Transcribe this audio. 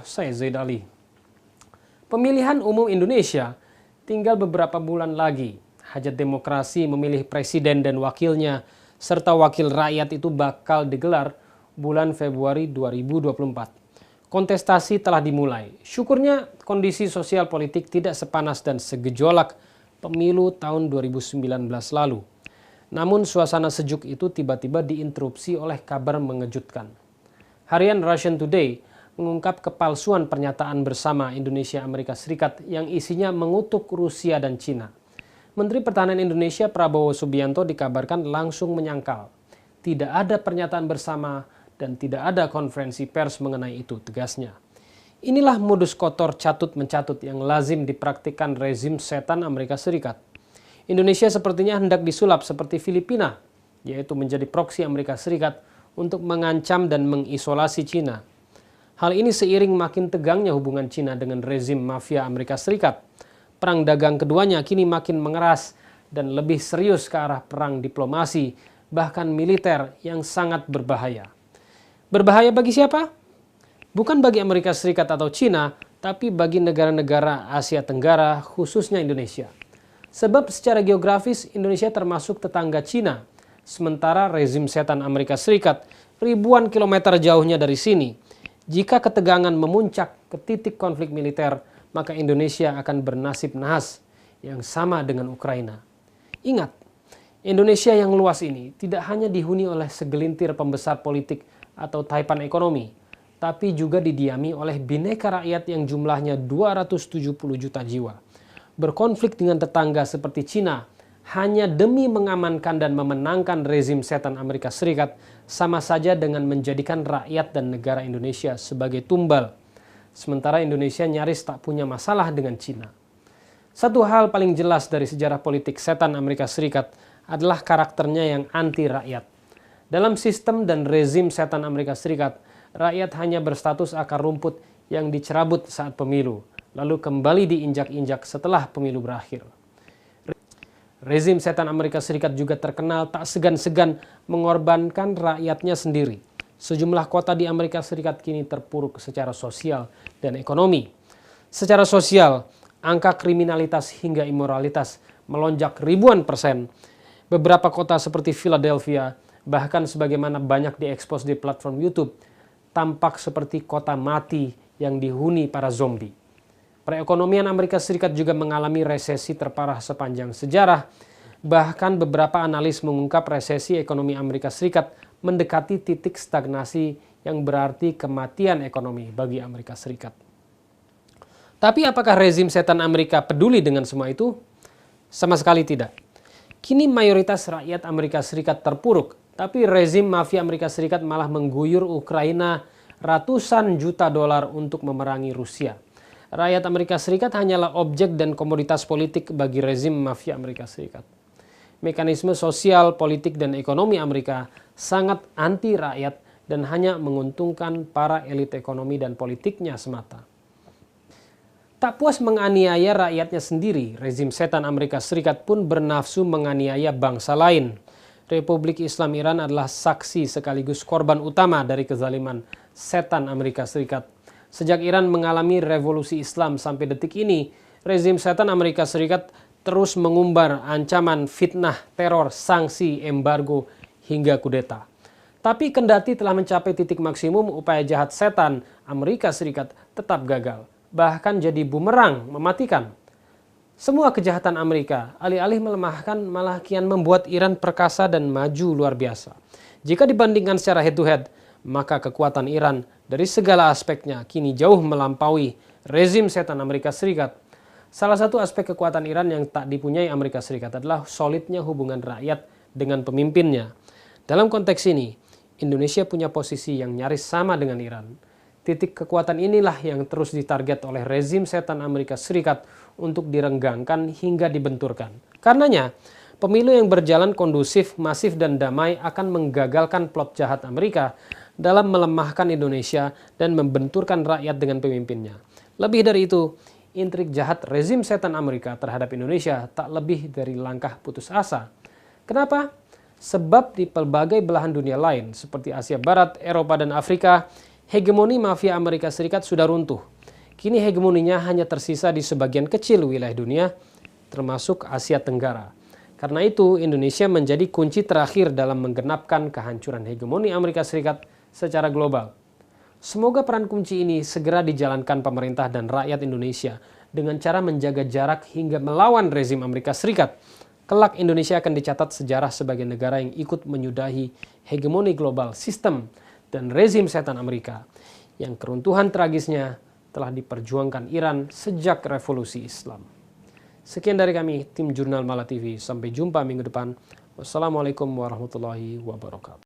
Saya Zaid Ali. Pemilihan umum Indonesia tinggal beberapa bulan lagi. Hajat demokrasi memilih presiden dan wakilnya serta wakil rakyat itu bakal digelar bulan Februari 2024. Kontestasi telah dimulai. Syukurnya kondisi sosial politik tidak sepanas dan segejolak pemilu tahun 2019 lalu. Namun suasana sejuk itu tiba-tiba diinterupsi oleh kabar mengejutkan. Harian Russian Today mengungkap kepalsuan pernyataan bersama Indonesia-Amerika Serikat yang isinya mengutuk Rusia dan Cina. Menteri Pertahanan Indonesia Prabowo Subianto dikabarkan langsung menyangkal. Tidak ada pernyataan bersama dan tidak ada konferensi pers mengenai itu, tegasnya. Inilah modus kotor catut-mencatut yang lazim dipraktikkan rezim setan Amerika Serikat. Indonesia sepertinya hendak disulap seperti Filipina, yaitu menjadi proksi Amerika Serikat untuk mengancam dan mengisolasi Cina. Hal ini seiring makin tegangnya hubungan Cina dengan rezim mafia Amerika Serikat. Perang dagang keduanya kini makin mengeras dan lebih serius ke arah perang diplomasi, bahkan militer yang sangat berbahaya. Berbahaya bagi siapa? Bukan bagi Amerika Serikat atau Cina, tapi bagi negara-negara Asia Tenggara, khususnya Indonesia. Sebab secara geografis Indonesia termasuk tetangga Cina, sementara rezim setan Amerika Serikat ribuan kilometer jauhnya dari sini. Jika ketegangan memuncak ke titik konflik militer, maka Indonesia akan bernasib nahas yang sama dengan Ukraina. Ingat, Indonesia yang luas ini tidak hanya dihuni oleh segelintir pembesar politik atau taipan ekonomi, tapi juga didiami oleh bineka rakyat yang jumlahnya 270 juta jiwa. Berkonflik dengan tetangga seperti Cina hanya demi mengamankan dan memenangkan rezim setan Amerika Serikat sama saja dengan menjadikan rakyat dan negara Indonesia sebagai tumbal. Sementara Indonesia nyaris tak punya masalah dengan Cina. Satu hal paling jelas dari sejarah politik setan Amerika Serikat adalah karakternya yang anti rakyat. Dalam sistem dan rezim setan Amerika Serikat, rakyat hanya berstatus akar rumput yang dicerabut saat pemilu, lalu kembali diinjak-injak setelah pemilu berakhir. Rezim setan Amerika Serikat juga terkenal tak segan-segan mengorbankan rakyatnya sendiri. Sejumlah kota di Amerika Serikat kini terpuruk secara sosial dan ekonomi. Secara sosial, angka kriminalitas hingga imoralitas melonjak ribuan %. Beberapa kota seperti Philadelphia, bahkan sebagaimana banyak diekspos di platform YouTube, tampak seperti kota mati yang dihuni para zombie. Perekonomian Amerika Serikat juga mengalami resesi terparah sepanjang sejarah. Bahkan beberapa analis mengungkap resesi ekonomi Amerika Serikat mendekati titik stagnasi yang berarti kematian ekonomi bagi Amerika Serikat. Tapi apakah rezim setan Amerika peduli dengan semua itu? Sama sekali tidak. Kini mayoritas rakyat Amerika Serikat terpuruk, tapi rezim mafia Amerika Serikat malah mengguyur Ukraina ratusan juta dolar untuk memerangi Rusia. Rakyat Amerika Serikat hanyalah objek dan komoditas politik bagi rezim mafia Amerika Serikat. Mekanisme sosial, politik, dan ekonomi Amerika sangat anti rakyat dan hanya menguntungkan para elit ekonomi dan politiknya semata. Tak puas menganiaya rakyatnya sendiri, rezim setan Amerika Serikat pun bernafsu menganiaya bangsa lain. Republik Islam Iran adalah saksi sekaligus korban utama dari kezaliman setan Amerika Serikat. Sejak Iran mengalami revolusi Islam sampai detik ini, rezim setan Amerika Serikat terus mengumbar ancaman fitnah, teror, sanksi, embargo, hingga kudeta. Tapi kendati telah mencapai titik maksimum, upaya jahat setan Amerika Serikat tetap gagal. Bahkan jadi bumerang, mematikan. Semua kejahatan Amerika, alih-alih melemahkan, malah kian membuat Iran perkasa dan maju luar biasa. Jika dibandingkan secara head-to-head, maka kekuatan Iran dari segala aspeknya kini jauh melampaui rezim setan Amerika Serikat. Salah satu aspek kekuatan Iran yang tak dipunyai Amerika Serikat adalah solidnya hubungan rakyat dengan pemimpinnya. Dalam konteks ini, Indonesia punya posisi yang nyaris sama dengan Iran. Titik kekuatan inilah yang terus ditarget oleh rezim setan Amerika Serikat untuk direnggangkan hingga dibenturkan. Karenanya, pemilu yang berjalan kondusif, masif, dan damai akan menggagalkan plot jahat Amerika dalam melemahkan Indonesia dan membenturkan rakyat dengan pemimpinnya. Lebih dari itu, intrik jahat rezim setan Amerika terhadap Indonesia tak lebih dari langkah putus asa. Kenapa? Sebab di pelbagai belahan dunia lain seperti Asia Barat, Eropa, dan Afrika, Hegemoni mafia Amerika Serikat sudah runtuh. Kini hegemoninya hanya tersisa di sebagian kecil wilayah dunia, termasuk Asia Tenggara. Karena itu, Indonesia menjadi kunci terakhir dalam menggenapkan kehancuran hegemoni Amerika Serikat secara global. Semoga peran kunci ini segera dijalankan pemerintah dan rakyat Indonesia dengan cara menjaga jarak hingga melawan rezim Amerika Serikat. Kelak Indonesia akan dicatat sejarah sebagai negara yang ikut menyudahi hegemoni global sistem dan rezim setan Amerika, yang keruntuhan tragisnya telah diperjuangkan Iran sejak revolusi Islam. Sekian dari kami, tim Jurnal Mala TV. Sampai jumpa minggu depan. Wassalamualaikum warahmatullahi wabarakatuh.